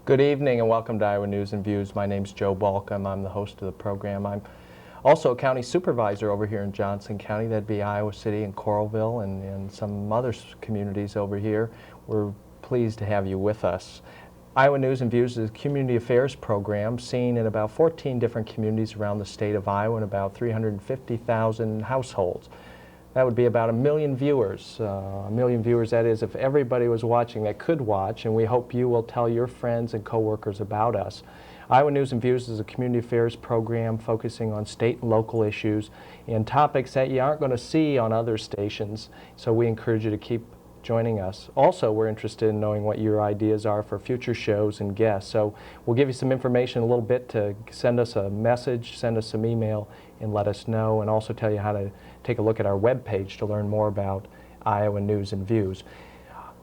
Good evening and welcome to Iowa News and Views. My name's Joe Balcom. I'm the host of the program. I'm also a county supervisor over here in Johnson County. That'd be Iowa City and Coralville and some other communities over here. We're pleased to have you with us. Iowa News and Views is a community affairs program seen in about 14 different communities around the state of Iowa and about 350,000 households. That would be about 1 million viewers. 1 million viewers, that is, if everybody was watching that could watch, and we hope you will tell your friends and coworkers about us. Iowa News and Views is a community affairs program focusing on state and local issues and topics that you aren't going to see on other stations, so we encourage you to keep joining us. Also, we're interested in knowing what your ideas are for future shows and guests, so we'll give you some information in a little bit to send us a message, send us some email, and let us know, and also tell you how to take a look at our webpage to learn more about Iowa News and Views.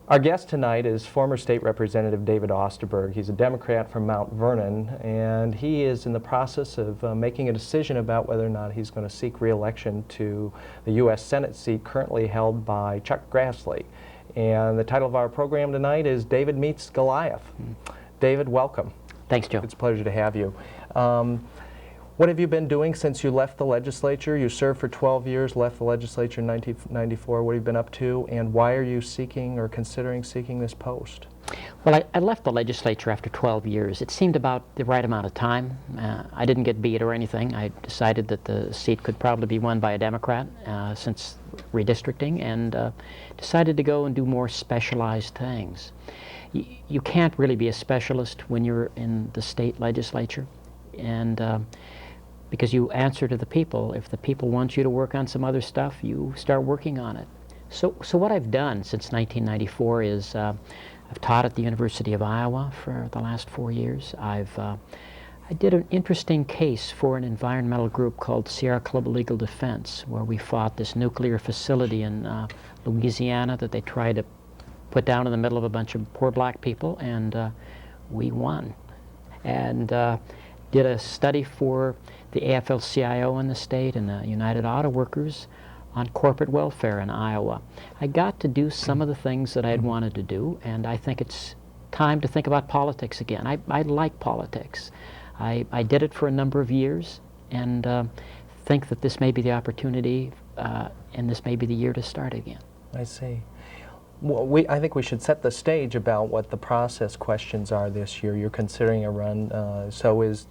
Our guest tonight is former State Representative David Osterberg. He's a Democrat from Mount Vernon, and he is in the process of making a decision about whether or not he's going to seek re-election to the U.S. Senate seat currently held by Chuck Grassley. And the title of our program tonight is David Meets Goliath. David, welcome. Thanks, Joe. It's a pleasure to have you. What have you been doing since you left the legislature? You served for 12 years, left the legislature in 1994. What have you been up to, and why are you seeking or considering seeking this post? Well, I left the legislature after 12 years. It seemed about the right amount of time. I didn't get beat or anything. I decided that the seat could probably be won by a Democrat since redistricting, and decided to go and do more specialized things. You can't really be a specialist when you're in the state legislature, and because you answer to the people. If the people want you to work on some other stuff, you start working on it. So what I've done since 1994 is I've taught at the University of Iowa for the last 4 years. I did an interesting case for an environmental group called Sierra Club of Legal Defense, where we fought this nuclear facility in Louisiana that they tried to put down in the middle of a bunch of poor black people, and we won. And did a study for the AFL-CIO in the state and the United Auto Workers on corporate welfare in Iowa. I got to do some of the things that I had wanted to do, and I think it's time to think about politics again. I like politics. I did it for a number of years, and think that this may be the opportunity, and this may be the year to start again. I see. Well, I think we should set the stage about what the process questions are this year. You're considering a run, so is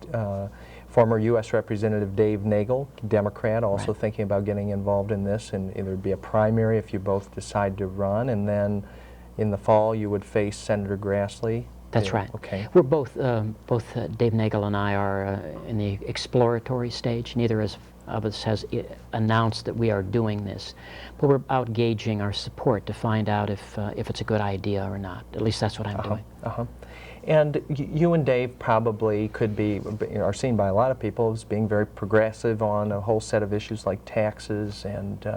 former US Representative Dave Ngle, Democrat, also Right. thinking about getting involved in this, and either be a primary if you both decide to run, and then in the fall you would face Senator Grassley. That's Yeah, right. Okay. We're both Dave Ngle and I are in the exploratory stage. Neither of us has announced that we are doing this, but we're out gauging our support to find out if it's a good idea or not. At least that's what I'm doing. And you and Dave probably could be, are seen by a lot of people as being very progressive on a whole set of issues like taxes and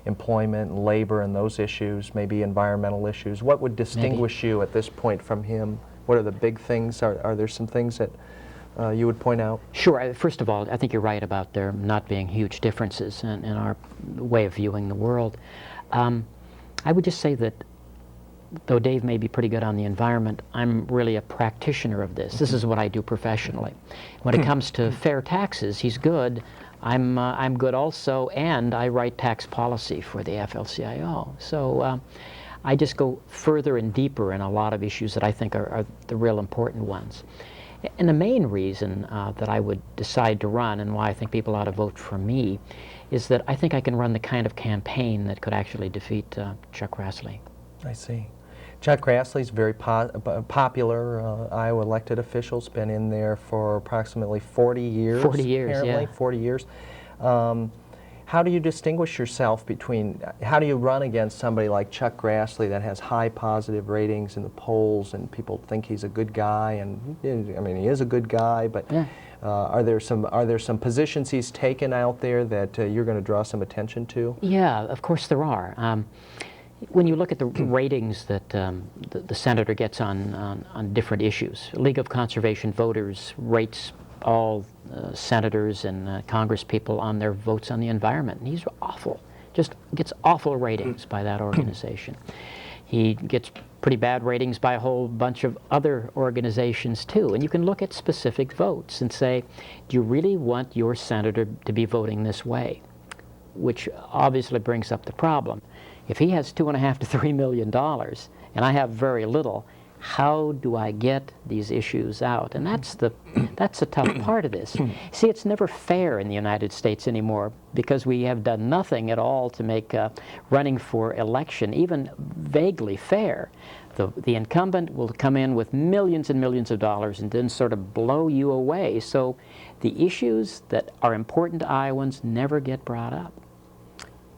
employment and labor and those issues, maybe environmental issues. What would distinguish you at this point from him? What are the big things? Are there some things that you would point out? Sure. First of all, I think you're right about there not being huge differences in our way of viewing the world. I would just say that though Dave may be pretty good on the environment, I'm really a practitioner of this. This is what I do professionally. When it comes to fair taxes, he's good. I'm good also, and I write tax policy for the AFL-CIO. So I just go further and deeper in a lot of issues that I think are the real important ones. And the main reason that I would decide to run, and why I think people ought to vote for me, is that I think I can run the kind of campaign that could actually defeat Chuck Grassley. I see. Chuck Grassley's very popular Iowa elected official. Has been in there for approximately 40 years. 40 years, apparently, yeah. 40 years. How do you distinguish yourself between, how do you run against somebody like Chuck Grassley that has high positive ratings in the polls and people think he's a good guy, and I mean he is a good guy, but Yeah. are there some positions he's taken out there that you're going to draw some attention to? Yeah, of course there are. When you look at the ratings that the senator gets on different issues, League of Conservation Voters rates all senators and Congress people on their votes on the environment, and he's awful. Just gets awful ratings by that organization. He gets pretty bad ratings by a whole bunch of other organizations too. And you can look at specific votes and say, do you really want your senator to be voting this way? Which obviously brings up the problem. If he has $2.5 to $3 million and I have very little, how do I get these issues out? And that's a tough part of this. See, it's never fair in the United States anymore because we have done nothing at all to make running for election even vaguely fair. The incumbent will come in with millions and millions of dollars and then sort of blow you away. So the issues that are important to Iowans never get brought up.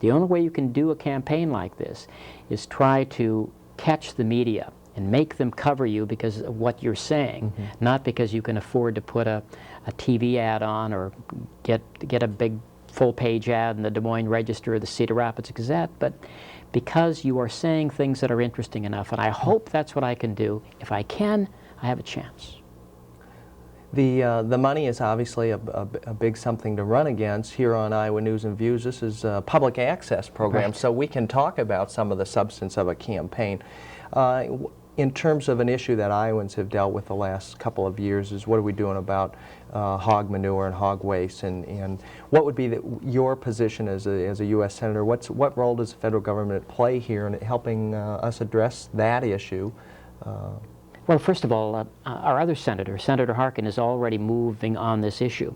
The only way you can do a campaign like this is try to catch the media and make them cover you because of what you're saying, not because you can afford to put a TV ad on or get a big full-page ad in the Des Moines Register or the Cedar Rapids Gazette, but because you are saying things that are interesting enough. And I hope that's what I can do. If I can, I have a chance. The money is obviously a big something to run against. Here on Iowa News and Views, this is a public access program, Right. so we can talk about some of the substance of a campaign. In terms of an issue that Iowans have dealt with the last couple of years is what are we doing about hog manure and hog waste, and what would be your position as a U.S. Senator? What role does the federal government play here in helping us address that issue? Well, first of all, our other senator, Senator Harkin, is already moving on this issue.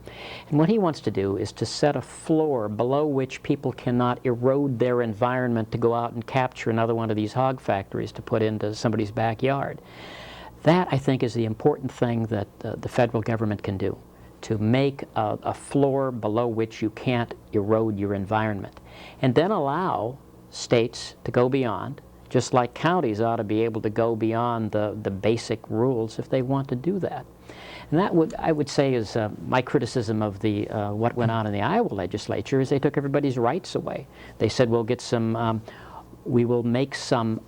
And what he wants to do is to set a floor below which people cannot erode their environment to go out and capture another one of these hog factories to put into somebody's backyard. That, I think, is the important thing that the federal government can do, to make a floor below which you can't erode your environment. And then allow states to go beyond, just like counties ought to be able to go beyond the basic rules if they want to do that. And that I would say is my criticism of what went on in the Iowa legislature is they took everybody's rights away. They said we will make some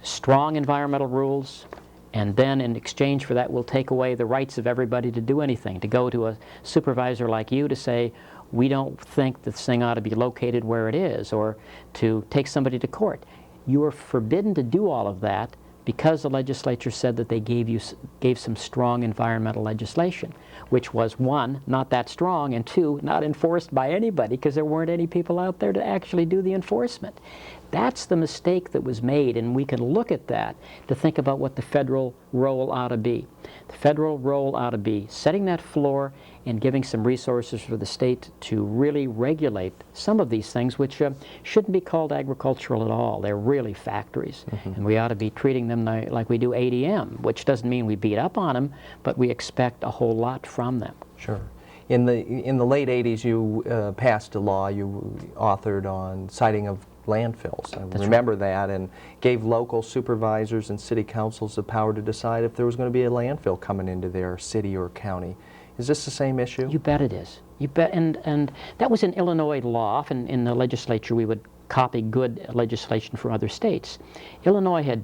strong environmental rules, and then in exchange for that we'll take away the rights of everybody to do anything, to go to a supervisor like you to say, we don't think this thing ought to be located where it is, or to take somebody to court. You are forbidden to do all of that because the legislature said that they gave some strong environmental legislation, which was, one, not that strong, and two, not enforced by anybody because there weren't any people out there to actually do the enforcement. That's the mistake that was made, and we can look at that to think about what the federal role ought to be. The federal role ought to be setting that floor and giving some resources for the state to really regulate some of these things, which shouldn't be called agricultural at all. They're really factories, and we ought to be treating them like we do ADM, which doesn't mean we beat up on them, but we expect a whole lot from them. Sure. In the late 80s, you passed a law you authored on siting of landfills. I remember that, and gave local supervisors and city councils the power to decide if there was going to be a landfill coming into their city or county. Is this the same issue? You bet it is. You bet, and that was an Illinois law. Often in the legislature we would copy good legislation from other states. Illinois had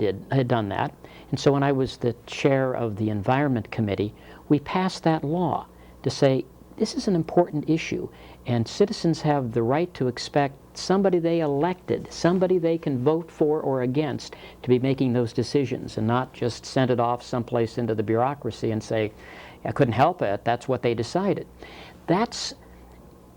done that, and so when I was the chair of the Environment Committee, we passed that law to say this is an important issue, and citizens have the right to expect somebody they elected, somebody they can vote for or against, to be making those decisions, and not just send it off someplace into the bureaucracy and say, I couldn't help it, that's what they decided.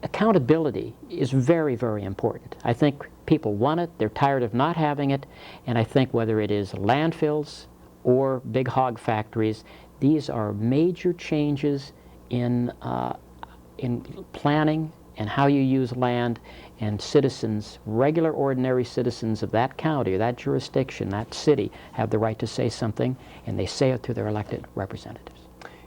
Accountability is very, very important. I think people want it, they're tired of not having it, and I think whether it is landfills or big hog factories, these are major changes in planning and how you use land, and citizens, regular ordinary citizens of that county, or that jurisdiction, that city, have the right to say something, and they say it through their elected representatives.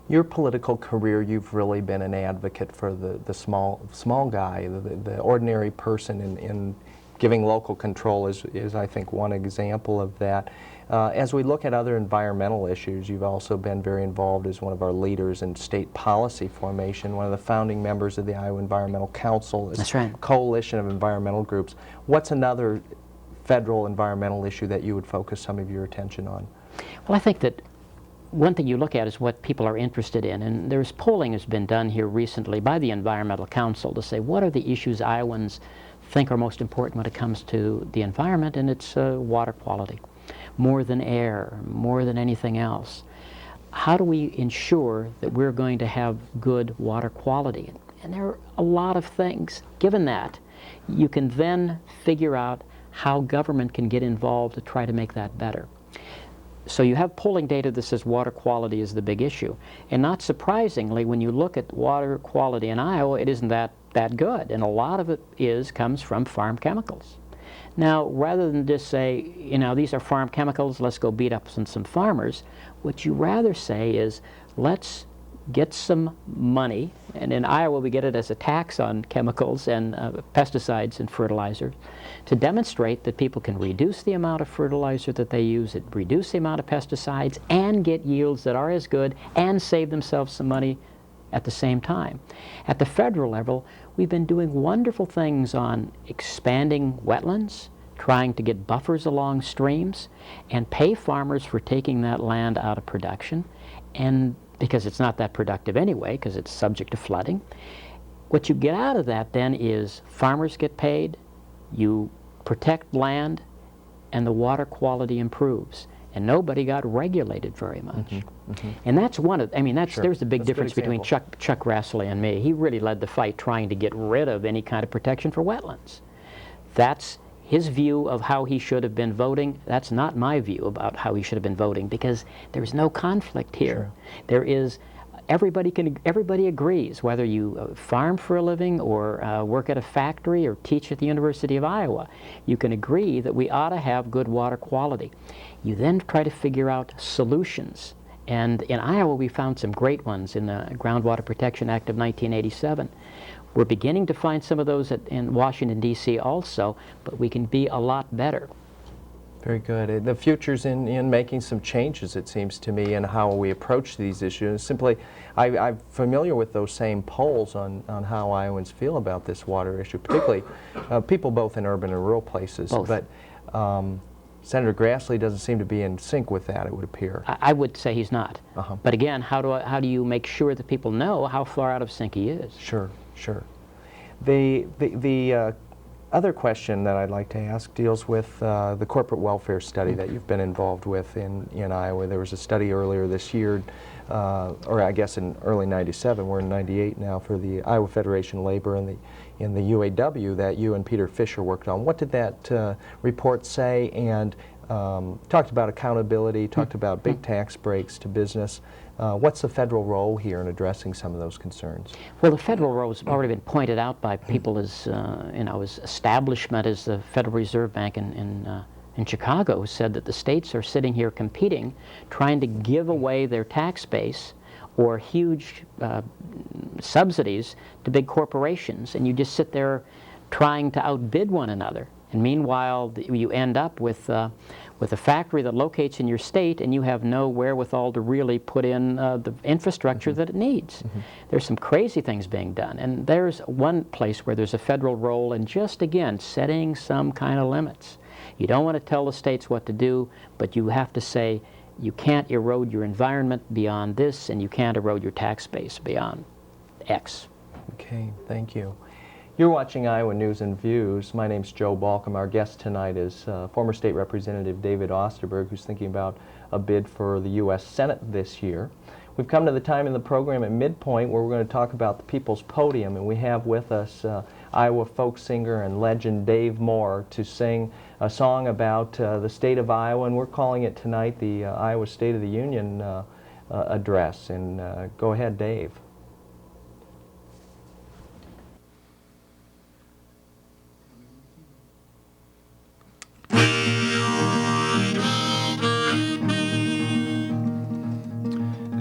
Your political career, you've really been an advocate for the small guy, the ordinary person, in giving local control is I think one example of that. As we look at other environmental issues, you've also been very involved as one of our leaders in state policy formation, one of the founding members of the Iowa Environmental Council, That's right. coalition of environmental groups. What's another federal environmental issue that you would focus some of your attention on? Well, I think that one thing you look at is what people are interested in, and there's polling has been done here recently by the Environmental Council to say what are the issues Iowans think are most important when it comes to the environment, and it's water quality. more than air, more than anything else. How do we ensure that we're going to have good water quality? And there are a lot of things. Given that, you can then figure out how government can get involved to try to make that better. So you have polling data that says water quality is the big issue. And not surprisingly, when you look at water quality in Iowa, it isn't that good. And a lot of it comes from farm chemicals. Now, rather than just say, you know, these are farm chemicals, let's go beat up some farmers, what you rather say is, let's get some money, and in Iowa we get it as a tax on chemicals and pesticides and fertilizers, to demonstrate that people can reduce the amount of fertilizer that they use, reduce the amount of pesticides, and get yields that are as good, and save themselves some money at the same time. At the federal level, we've been doing wonderful things on expanding wetlands, trying to get buffers along streams, and pay farmers for taking that land out of production, and because it's not that productive anyway, because it's subject to flooding. What you get out of that then is farmers get paid, you protect land, and the water quality improves. And nobody got regulated very much. And that's one of, I mean, there's a big difference between Chuck Grassley and me. He really led the fight trying to get rid of any kind of protection for wetlands. That's his view of how he should have been voting. That's not my view about how he should have been voting, because there's no conflict here. There is, everybody agrees, whether you farm for a living or work at a factory or teach at the University of Iowa, you can agree that we ought to have good water quality. You then try to figure out solutions. And in Iowa, we found some great ones in the Groundwater Protection Act of 1987. We're beginning to find some of those in Washington, D.C. also, but we can be a lot better. Very good. The future's in making some changes, it seems to me, in how we approach these issues. Simply, I'm familiar with those same polls on how Iowans feel about this water issue, particularly people both in urban and rural places. Both. But Senator Grassley doesn't seem to be in sync with that, it would appear. I would say he's not. But again, how do you make sure that people know how far out of sync he is? Sure. The other question that I'd like to ask deals with the corporate welfare study that you've been involved with in Iowa. There was a study earlier this year, or I guess in early '97, we're in '98 now, for the Iowa Federation of Labor and the UAW that you and Peter Fisher worked on. What did that report say? And talked about accountability, talked about big tax breaks to business. What's the federal role here in addressing some of those concerns? Well, the federal role has already been pointed out by people as, as establishment as the Federal Reserve Bank in Chicago said that the states are sitting here competing, trying to give away their tax base or huge subsidies to big corporations, and you just sit there trying to outbid one another. And meanwhile, you end up with a factory that locates in your state, and you have no wherewithal to really put in the infrastructure that it needs. There's some crazy things being done, and there's one place where there's a federal role in just, again, setting some kind of limits. You don't want to tell the states what to do, but you have to say, you can't erode your environment beyond this, and you can't erode your tax base beyond X. Okay, thank you. You're watching Iowa News and Views. My name's Joe Balcom. Our guest tonight is former State Representative David Osterberg, who's thinking about a bid for the U.S. Senate this year. We've come to the time in the program at midpoint where we're going to talk about the People's Podium, and we have with us Iowa folk singer and legend Dave Moore to sing a song about the state of Iowa, and we're calling it tonight the Iowa State of the Union address. And go ahead, Dave.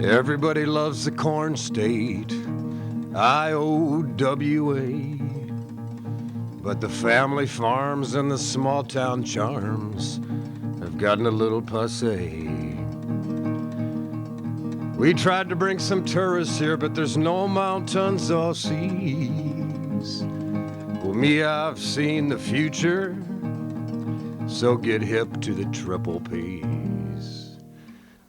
Everybody loves the corn state, IOWA, but the family farms and the small town charms have gotten a little passé. We tried to bring some tourists here, but there's no mountains or seas. Well, me, I've seen the future, so get hip to the triple P's.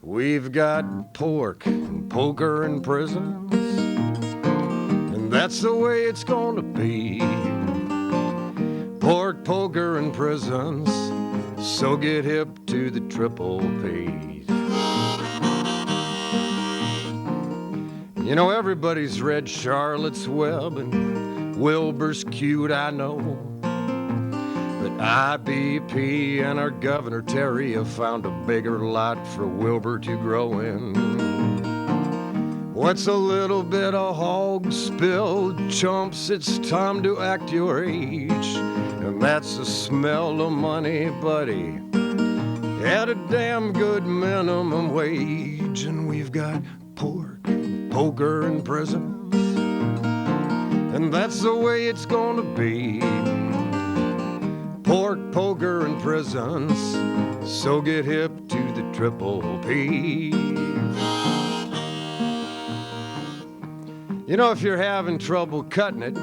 We've got pork and poker and prisons, and that's the way it's gonna be. Pork, poker, and prisons, so get hip to the triple P's. You know, everybody's read Charlotte's Web and Wilbur's cute, I know. But IBP and our Governor Terry have found a bigger lot for Wilbur to grow in. What's a little bit of hog spilled, chumps? It's time to act your age. And that's the smell of money, buddy, at a damn good minimum wage. And we've got pork, poker, and prisons, and that's the way it's gonna be. Pork, poker, and prisons, so get hip to the triple P. You know, if you're having trouble cutting it,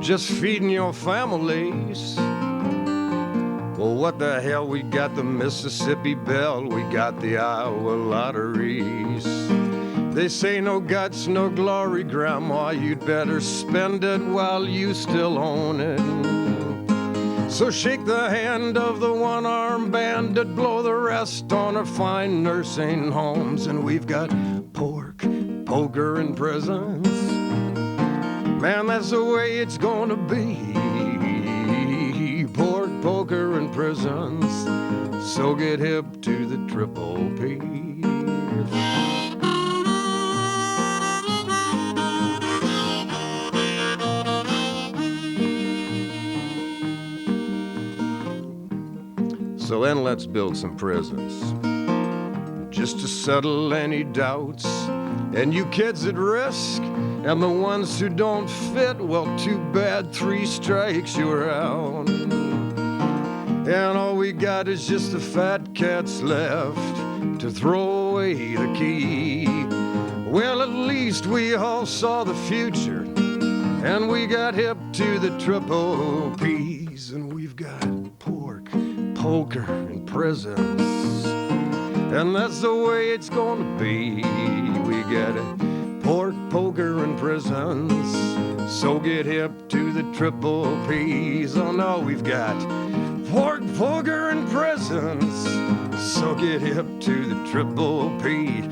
just feeding your families, well, what the hell, we got the Mississippi Bell, we got the Iowa lotteries. They say no guts, no glory, Grandma, you'd better spend it while you still own it. So shake the hand of the one-armed bandit, blow the rest on our fine nursing homes. And we've got pork, poker, and prisons. Man, that's the way it's gonna be. Pork, poker, and prisons, so get hip to the triple P. So then let's build some prisons, just to settle any doubts. And you kids at risk, and the ones who don't fit, well, too bad, 3 strikes, you're out. And all we got is just the fat cats left to throw away the key. Well, at least we all saw the future, and we got hip to the triple P's. And we've got pork, poker, and prisons, and that's the way it's gonna be. We got pork, poker, and prisons, so get hip to the triple P's. Oh no, we've got pork, poker, and prisons, so get hip to the triple P.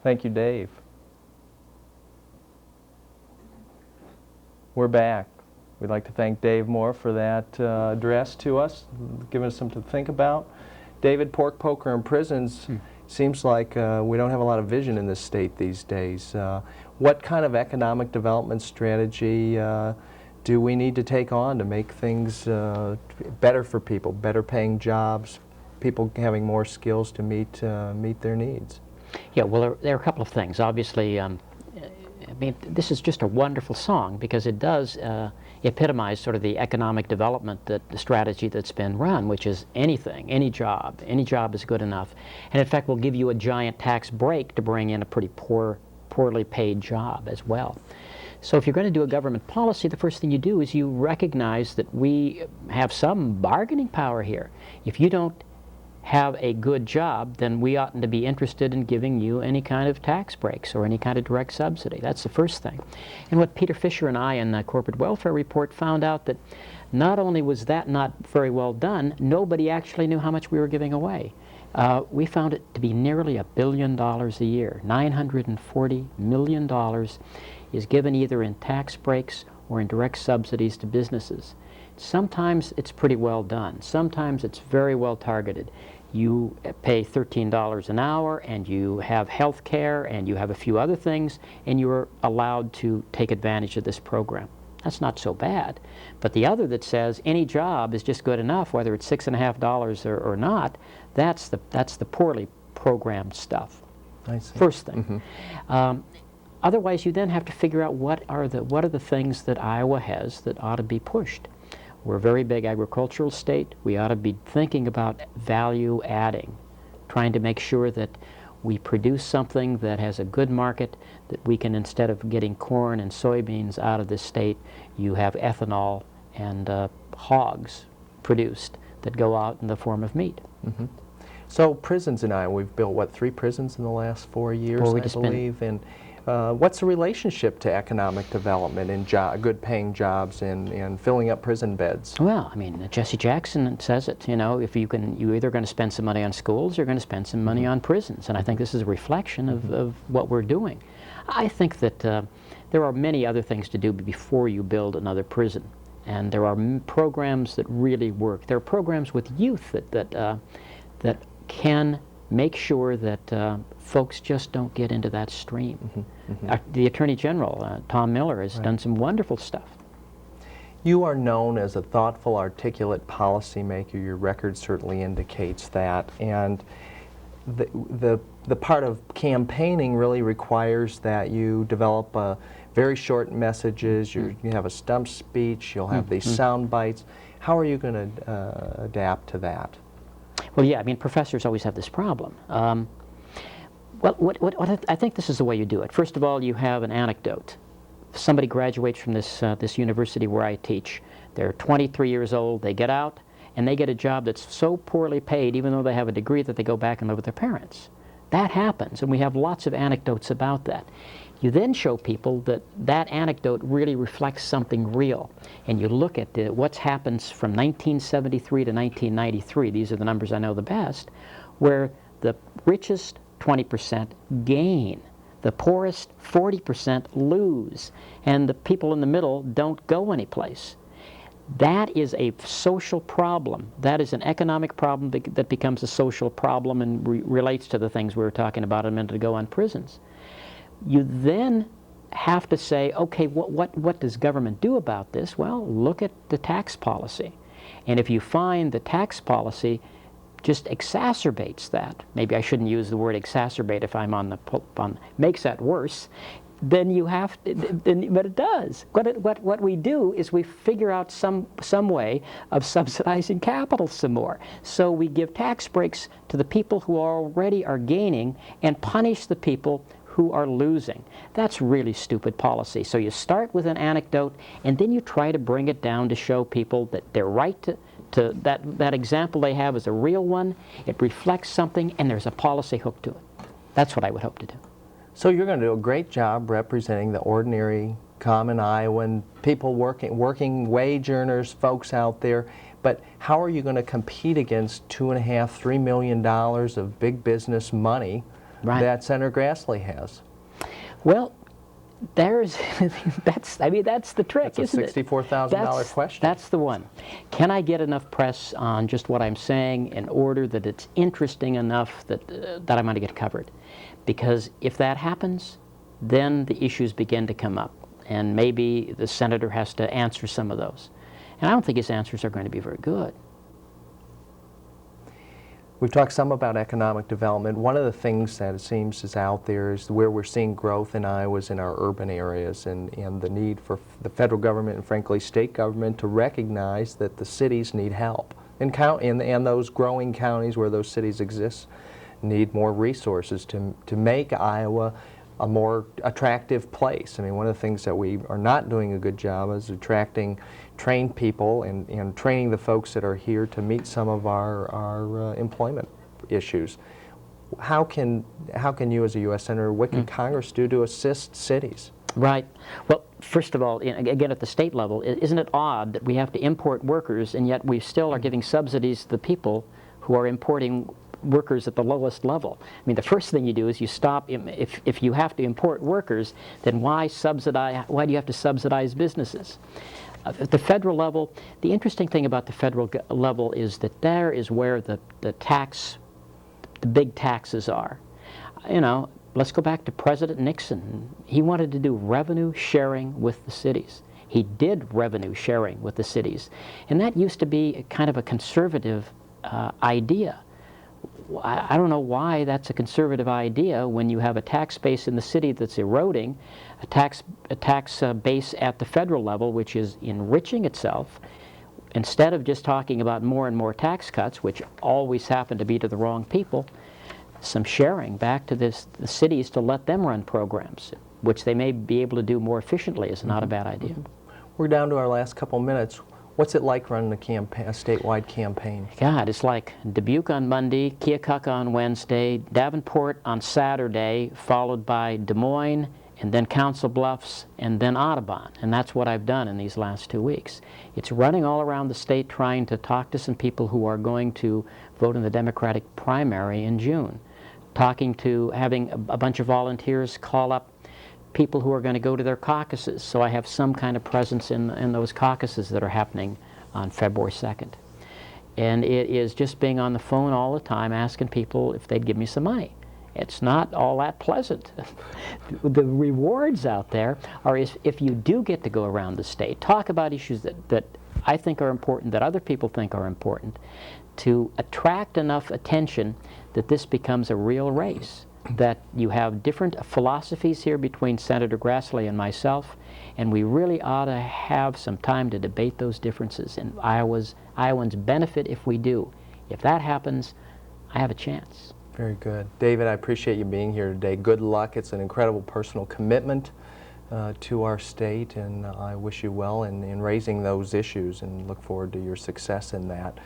Thank you, Dave. We're back. We'd like to thank Dave Moore for that address to us, giving us something to think about. David, pork, poker, and prisons, seems like we don't have a lot of vision in this state these days. What kind of economic development strategy do we need to take on to make things better for people, better paying jobs, people having more skills to meet their needs? Yeah, well, there are a couple of things. Obviously, I mean, this is just a wonderful song because it does epitomize sort of the economic development, the strategy that's been run, which is anything, any job is good enough. And in fact, will give you a giant tax break to bring in a pretty poorly paid job as well. So if you're going to do a government policy, the first thing you do is you recognize that we have some bargaining power here. If you don't have a good job, then we oughtn't to be interested in giving you any kind of tax breaks or any kind of direct subsidy. That's the first thing. And what Peter Fisher and I in the Corporate Welfare Report found out that not only was that not very well done, nobody actually knew how much we were giving away. We found it to be nearly $1 billion a year. $940 million is given either in tax breaks or in direct subsidies to businesses. Sometimes it's pretty well done. Sometimes it's very well targeted. You pay $13 an hour, and you have health care, and you have a few other things, and you're allowed to take advantage of this program. That's not so bad. But the other that says any job is just good enough, whether it's $6.50 or not, that's the poorly programmed stuff. I see. First thing. Otherwise, you then have to figure out what are the things that Iowa has that ought to be pushed. We're a very big agricultural state. We ought to be thinking about value adding, trying to make sure that we produce something that has a good market, that we can, instead of getting corn and soybeans out of this state, you have ethanol and hogs produced that go out in the form of meat. So prisons in Iowa, we've built, what, 3 prisons in the last 4 years, Well, we I just believe. And what's the relationship to economic development and good-paying jobs and filling up prison beds? Well, I mean, Jesse Jackson says it, you know, if you're either going to spend some money on schools or you're going to spend some money on prisons. And I think this is a reflection of what we're doing. I think that there are many other things to do before you build another prison. And there are programs that really work. There are programs with youth that can make sure that folks just don't get into that stream. The Attorney General, Tom Miller, has done some wonderful stuff. You are known as a thoughtful, articulate policymaker. Your record certainly indicates that. And the part of campaigning really requires that you develop very short messages. You have a stump speech. You'll have these sound bites. How are you going to adapt to that? Well, yeah, I mean, professors always have this problem. Well, I think this is the way you do it. First of all, you have an anecdote. Somebody graduates from this university where I teach. They're 23 years old. They get out, and they get a job that's so poorly paid, even though they have a degree, that they go back and live with their parents. That happens, and we have lots of anecdotes about that. You then show people that that anecdote really reflects something real. And you look at what's happened from 1973 to 1993, these are the numbers I know the best, where the richest 20% gain, the poorest 40% lose, and the people in the middle don't go anyplace. That is a social problem. That is an economic problem that becomes a social problem and relates to the things we were talking about a minute ago on prisons. You then have to say, okay, what does government do about this? Well, look at the tax policy. And if you find the tax policy just exacerbates that, maybe I shouldn't use the word exacerbate if I'm makes that worse, then you have to, but it does. What we do is we figure out some way of subsidizing capital some more. So we give tax breaks to the people who already are gaining and punish the people who are losing. That's really stupid policy. So you start with an anecdote, and then you try to bring it down to show people that they're right to that example they have is a real one. It reflects something, and there's a policy hook to it. That's what I would hope to do. So you're going to do a great job representing the ordinary, common Iowan, people working wage earners, folks out there. But how are you going to compete against $2.5–3 million of big business money that Senator Grassley has? Well, that's the trick, isn't it? That's a $64,000 question. That's the one. Can I get enough press on just what I'm saying in order that it's interesting enough that I'm going to get covered? Because if that happens, then the issues begin to come up, and maybe the senator has to answer some of those. And I don't think his answers are going to be very good. We've talked some about economic development. One of the things that it seems is out there is where we're seeing growth in Iowa is in our urban areas, and the need for the federal government and frankly state government to recognize that the cities need help. And those growing counties where those cities exist need more resources to make Iowa a more attractive place. I mean, one of the things that we are not doing a good job is attracting trained people and training the folks that are here to meet some of our employment issues. How can you as a U.S. Senator, what can Congress do to assist cities? Right. Well, first of all, again, at the state level, isn't it odd that we have to import workers and yet we still are giving subsidies to the people who are importing workers at the lowest level? I mean, the first thing you do is you stop, if you have to import workers, then why do you have to subsidize businesses? At the federal level, the interesting thing about the federal level is that there is where the big taxes are. You know, let's go back to President Nixon. He wanted to do revenue sharing with the cities. He did revenue sharing with the cities. And that used to be kind of a conservative idea. I don't know why that's a conservative idea when you have a tax base in the city that's eroding, a tax base at the federal level which is enriching itself. Instead of just talking about more and more tax cuts, which always happen to be to the wrong people, some sharing back to the cities to let them run programs, which they may be able to do more efficiently, is not a bad idea. We're down to our last couple minutes. What's it like running a statewide campaign? God, it's like Dubuque on Monday, Keokuk on Wednesday, Davenport on Saturday, followed by Des Moines, and then Council Bluffs, and then Audubon. And that's what I've done in these last 2 weeks. It's running all around the state trying to talk to some people who are going to vote in the Democratic primary in June. Having a bunch of volunteers call up people who are going to go to their caucuses, so I have some kind of presence in those caucuses that are happening on February 2nd. And it is just being on the phone all the time asking people if they'd give me some money. It's not all that pleasant. The rewards out there are if you do get to go around the state, talk about issues that I think are important, that other people think are important, to attract enough attention that this becomes a real race, that you have different philosophies here between Senator Grassley and myself, and we really ought to have some time to debate those differences. And Iowans benefit if we do. If that happens, I have a chance. Very good. David, I appreciate you being here today. Good luck. It's an incredible personal commitment to our state, and I wish you well in raising those issues and look forward to your success in that.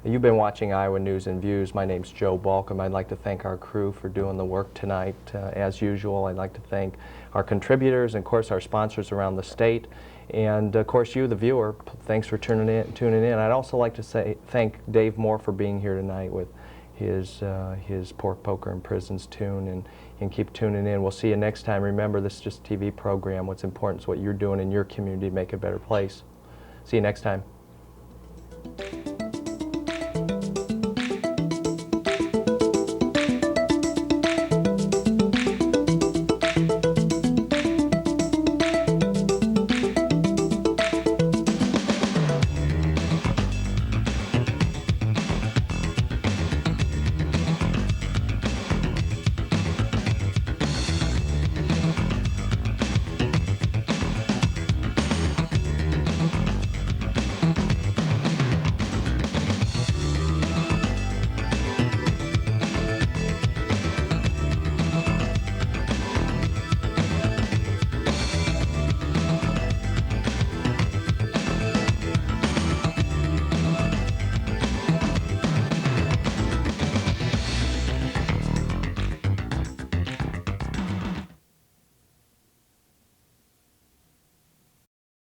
You've been watching Iowa News and Views. My name's Joe Balcom. I'd like to thank our crew for doing the work tonight. As usual, I'd like to thank our contributors and, of course, our sponsors around the state. And, of course, you, the viewer, thanks for tuning in. I'd also like to thank Dave Moore for being here tonight with his Pork Poker and Prisons tune, and keep tuning in. We'll see you next time. Remember, this is just a TV program. What's important is what you're doing in your community to make it a better place. See you next time.